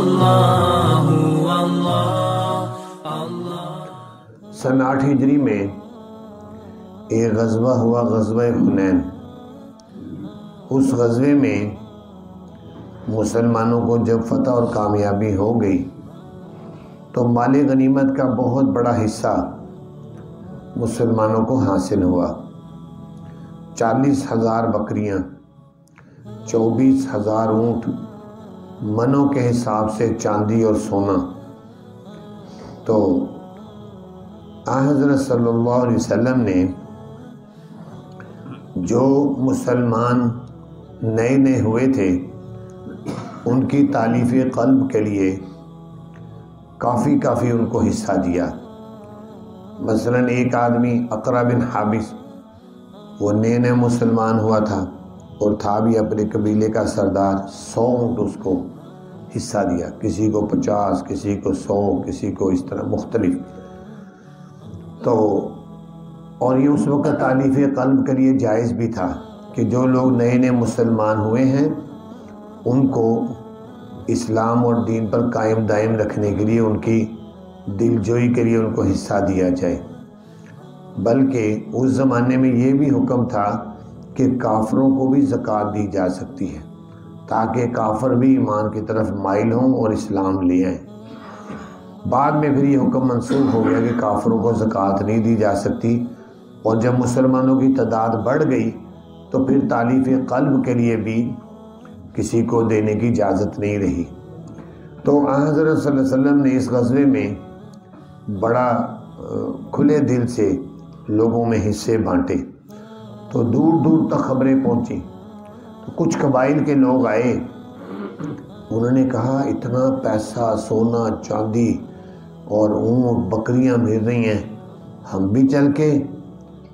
اللہ اللہ۔ سن 8 ہجری میں ایک غزوہ ہوا، غزوہ حنین۔ اس غزوے میں مسلمانوں کو جب فتح اور کامیابی ہو گئی تو مال غنیمت کا بہت بڑا حصہ مسلمانوں کو حاصل ہوا۔ 40,000 بکریاں، 24,000 اونٹ، منوں کے حساب سے چاندی اور سونا۔ تو حضرت صلی اللہ علیہ وسلم نے جو مسلمان نئے نئے ہوئے تھے ان کی تالیف قلب کے لیے کافی ان کو حصہ دیا۔ مثلا ایک آدمی اقرا بن حابس، وہ نئے مسلمان ہوا تھا اور تھا بھی اپنے قبیلے کا سردار، 100 اونٹ اس کو حصہ دیا، کسی کو 50، کسی کو 100، کسی کو اس طرح مختلف۔ تو اور یہ اس وقت تالیف قلب کے لیے جائز بھی تھا کہ جو لوگ نئے مسلمان ہوئے ہیں ان کو اسلام اور دین پر قائم دائم رکھنے کے لیے، ان کی دل جوئی کے لیے ان کو حصہ دیا جائے۔ بلکہ اس زمانے میں یہ بھی حکم تھا کہ کافروں کو بھی زکوٰۃ دی جا سکتی ہے تاکہ کافر بھی ایمان کی طرف مائل ہوں اور اسلام لے آئیں۔ بعد میں پھر یہ حکم منسوخ ہو گیا کہ کافروں کو زکوٰۃ نہیں دی جا سکتی، اور جب مسلمانوں کی تعداد بڑھ گئی تو پھر تالیف قلب کے لیے بھی کسی کو دینے کی اجازت نہیں رہی۔ تو حضرت صلی اللہ علیہ وسلم نے اس غزوے میں بڑا کھلے دل سے لوگوں میں حصے بانٹے، تو دور دور تک خبریں پہنچی۔ تو کچھ قبائل کے لوگ آئے، انہوں نے کہا اتنا پیسہ، سونا، چاندی اور اونٹ، بکریاں مل رہی ہیں، ہم بھی چل کے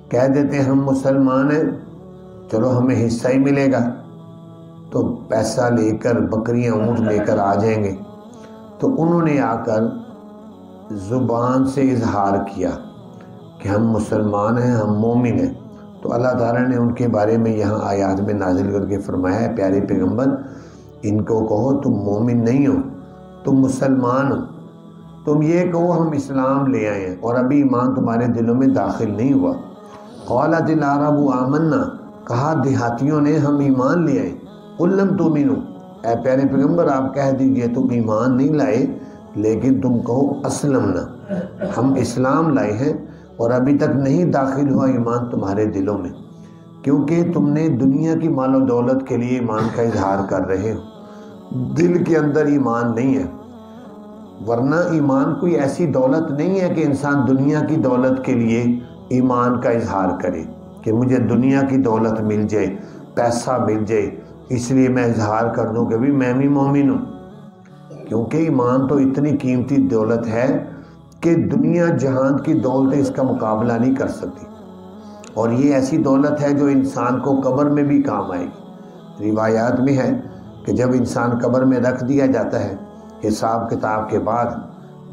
کہہ دیتے ہیں ہم مسلمان ہیں، چلو ہمیں حصہ ہی ملے گا، تو پیسہ لے کر، بکریاں، اونٹ لے کر آ جائیں گے۔ تو انہوں نے آ کر زبان سے اظہار کیا کہ ہم مسلمان ہیں، ہم مومن ہیں۔ تو اللہ تعالیٰ نے ان کے بارے میں یہاں آیات میں نازل کر کے فرمایا ہے، پیارے پیغمبر ان کو کہو تم مومن نہیں ہو، تم مسلمان ہو، تم یہ کہو ہم اسلام لے آئے ہیں اور ابھی ایمان تمہارے دلوں میں داخل نہیں ہوا۔ قالت العرب آمنا، کہا دیہاتیوں نے ہم ایمان لے آئے۔ قل لم تؤمنوا، اے پیارے پیغمبر آپ کہہ دیجئے تم ایمان نہیں لائے لیکن تم کہو اسلمنا، ہم اسلام لائے ہیں اور ابھی تک نہیں داخل ہوا ایمان تمہارے دلوں میں، کیونکہ تم نے دنیا کی مال و دولت کے لیے ایمان کا اظہار کر رہے ہو، دل کے اندر ایمان نہیں ہے۔ ورنہ ایمان کوئی ایسی دولت نہیں ہے کہ انسان دنیا کی دولت کے لیے ایمان کا اظہار کرے کہ مجھے دنیا کی دولت مل جائے، پیسہ مل جائے، اس لیے میں اظہار کر دوں کہ بھی میں بھی مومن ہوں۔ کیونکہ ایمان تو اتنی قیمتی دولت ہے کہ دنیا جہان کی دولتیں اس کا مقابلہ نہیں کر سکتی، اور یہ ایسی دولت ہے جو انسان کو قبر میں بھی کام آئے گی۔ روایات میں ہے کہ جب انسان قبر میں رکھ دیا جاتا ہے، حساب کتاب کے بعد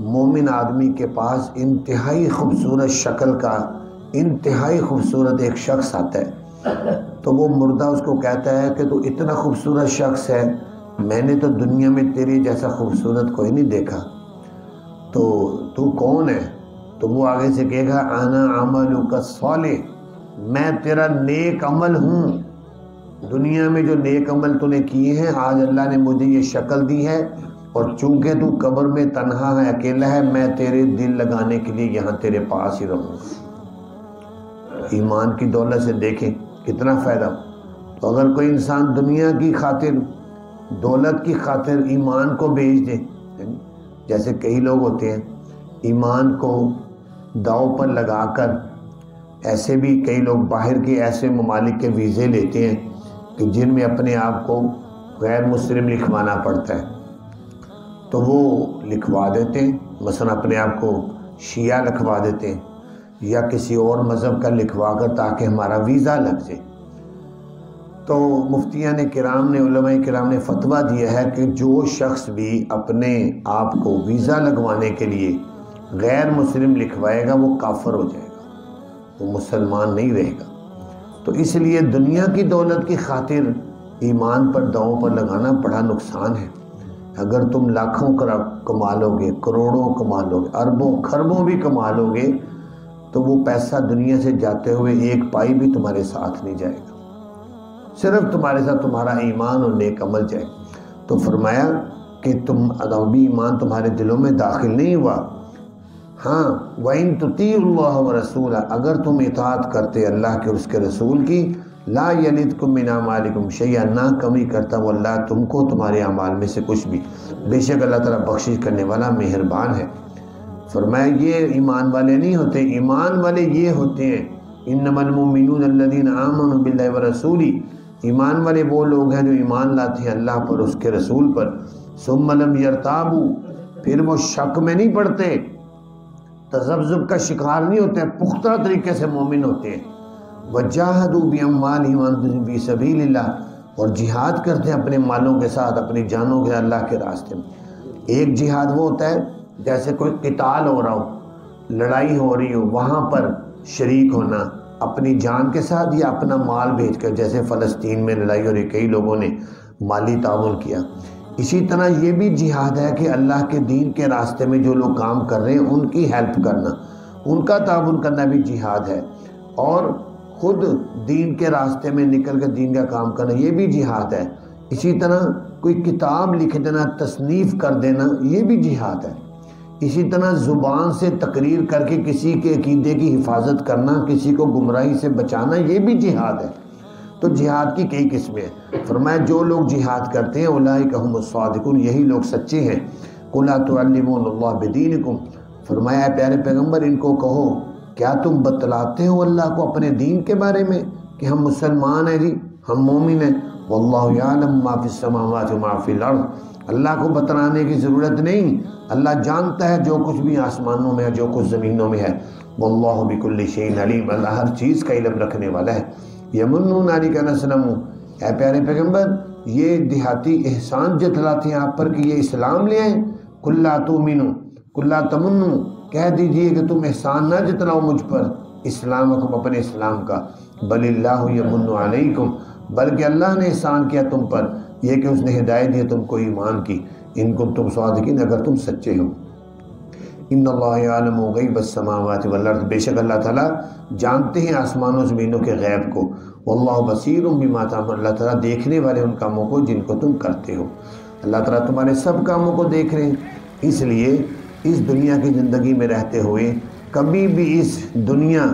مومن آدمی کے پاس انتہائی خوبصورت شکل کا انتہائی خوبصورت ایک شخص آتا ہے، تو وہ مردہ اس کو کہتا ہے کہ تو اتنا خوبصورت شخص ہے، میں نے تو دنیا میں تیری جیسا خوبصورت کوئی نہیں دیکھا، تو کون ہے؟ تو وہ آگے سے کہے گا انا عملک الصالح، میں تیرا نیک عمل ہوں، دنیا میں جو نیک عمل تو نے کیے ہیں آج اللہ نے مجھے یہ شکل دی ہے، اور چونکہ تو قبر میں تنہا ہے، اکیلا ہے، میں تیرے دل لگانے کے لیے یہاں تیرے پاس ہی رہوں گا۔ ایمان کی دولت سے دیکھیں کتنا فائدہ۔ تو اگر کوئی انسان دنیا کی خاطر، دولت کی خاطر ایمان کو بیچ دے، جیسے کئی لوگ ہوتے ہیں ایمان کو داؤ پر لگا کر، ایسے بھی کئی لوگ باہر کے ایسے ممالک کے ویزے لیتے ہیں کہ جن میں اپنے آپ کو غیر مسلم لکھوانا پڑتا ہے، تو وہ لکھوا دیتے ہیں، مثلا اپنے آپ کو شیعہ لکھوا دیتے ہیں یا کسی اور مذہب کا لکھوا کر تاکہ ہمارا ویزا لگ جائے۔ تو مفتیان کرام نے، علماء کرام نے فتویٰ دیا ہے کہ جو شخص بھی اپنے آپ کو ویزا لگوانے کے لیے غیر مسلم لکھوائے گا وہ کافر ہو جائے گا، وہ مسلمان نہیں رہے گا۔ تو اس لیے دنیا کی دولت کی خاطر ایمان پر داؤں پر لگانا بڑا نقصان ہے۔ اگر تم لاکھوں کما لو گے، کروڑوں کما لو گے، اربوں خربوں بھی کما لو گے، تو وہ پیسہ دنیا سے جاتے ہوئے ایک پائی بھی تمہارے ساتھ نہیں جائے گا، صرف تمہارے ساتھ تمہارا ایمان اور نیک عمل جائے گا۔ تو فرمایا کہ تم ابھی ایمان تمہارے دلوں میں داخل نہیں ہوا۔ ہاں وَإِن تُطِيعُوا اللَّهَ وَرَسُولَهُ، اگر تم اطاعت کرتے اللہ کے اور اس کے رسول کی، لا یلدکم من اعمالکم شیئا، نہ کمی کرتا وہ اللہ تم کو تمہارے اعمال میں سے کچھ بھی، بے شک اللہ تعالیٰ بخشش کرنے والا مہربان ہے۔ فرمایا یہ ایمان والے نہیں ہوتے، ایمان والے یہ ہوتے ہیں، انما المؤمنون الذین آمنوا باللہ ورسولہ، ایمان والے وہ لوگ ہیں جو ایمان لاتے ہیں اللہ پر، اس کے رسول پر، ثم لم یرتابوا، پھر وہ شک میں نہیں پڑتے، تذبذب کا شکار نہیں ہوتے، پختہ طریقے سے مومن ہوتے ہیں، وجاہدوا باموالہم وانفسہم فی سبیل اللہ، اور جہاد کرتے ہیں اپنے مالوں کے ساتھ، اپنی جانوں کے اللہ کے راستے میں۔ ایک جہاد وہ ہوتا ہے جیسے کوئی قتال ہو رہا ہو، لڑائی ہو رہی ہو، وہاں پر شریک ہونا اپنی جان کے ساتھ یا اپنا مال بھیج کر، جیسے فلسطین میں لڑائی ہو رہی، کئی لوگوں نے مالی تعاون کیا۔ اسی طرح یہ بھی جہاد ہے کہ اللہ کے دین کے راستے میں جو لوگ کام کر رہے ہیں ان کی ہیلپ کرنا، ان کا تعاون کرنا بھی جہاد ہے، اور خود دین کے راستے میں نکل کر دین کا کام کرنا یہ بھی جہاد ہے۔ اسی طرح کوئی کتاب لکھ دینا، تصنیف کر دینا، یہ بھی جہاد ہے۔ اسی طرح زبان سے تقریر کر کے کسی کے عقیدے کی حفاظت کرنا، کسی کو گمراہی سے بچانا، یہ بھی جہاد ہے۔ تو جہاد کی کئی قسمیں ہیں۔ فرمایا جو لوگ جہاد کرتے ہیں اولئک هم الصادقون، یہی لوگ سچے ہیں۔ قل اتعلمون اللہ بدینکم، فرمایا اے پیارے پیغمبر ان کو کہو کیا تم بتلاتے ہو اللہ کو اپنے دین کے بارے میں کہ ہم مسلمان ہیں، جی ہم مومن ہیں، واللہ یعلم ما فی السماوات وما فی الارض، اللہ کو بتلانے کی ضرورت نہیں، اللہ جانتا ہے جو کچھ بھی آسمانوں میں ہے، جو کچھ زمینوں میں ہے، واللہ بکل شیء علیم، اللہ ہر چیز کا علم رکھنے والا ہے۔ یمنون علیک ان اسلموا، اے پیارے پیغمبر یہ دیہاتی احسان جتلاتے ہیں آپ پر کہ یہ اسلام لے آئیں، قل لا تؤمنوا قل لا تمنوا، کہہ دیجئے کہ تم احسان نہ جتلاؤ مجھ پر، اسلامکم اپنے اسلام کا، بل اللہ یمن علیکم، بلکہ اللہ نے احسان کیا تم پر، یہ کہ اس نے ہدایت دی تم کو ایمان کی، ان کنتم صادقین، اگر تم سچے ہو۔ ان اللہ یعلم غیب السماوات والارض، بے شک اللہ تعالیٰ جانتے ہیں آسمانوں زمینوں کے غیب کو، واللہ بصیر بما تعملون، اللہ تعالیٰ دیکھنے والے ان کاموں کو جن کو تم کرتے ہو، اللہ تعالیٰ تمہارے سب کاموں کو دیکھ رہے ہیں۔ اس لیے اس دنیا کی زندگی میں رہتے ہوئے کبھی بھی اس دنیا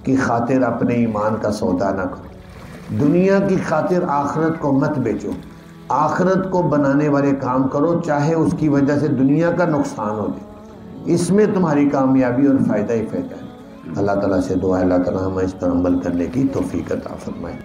کی خاطر اپنے ایمان کا سودا نہ کرو، دنیا کی خاطر آخرت کو مت بیچو، آخرت کو بنانے والے کام کرو، چاہے اس کی وجہ سے دنیا کا نقصان ہو جائے، اس میں تمہاری کامیابی اور فائدہ ہی فائدہ ہے۔ اللہ تعالیٰ سے دعا ہے اللہ تعالیٰ ہمیں اس پر عمل کرنے کی توفیق عطا فرمائے۔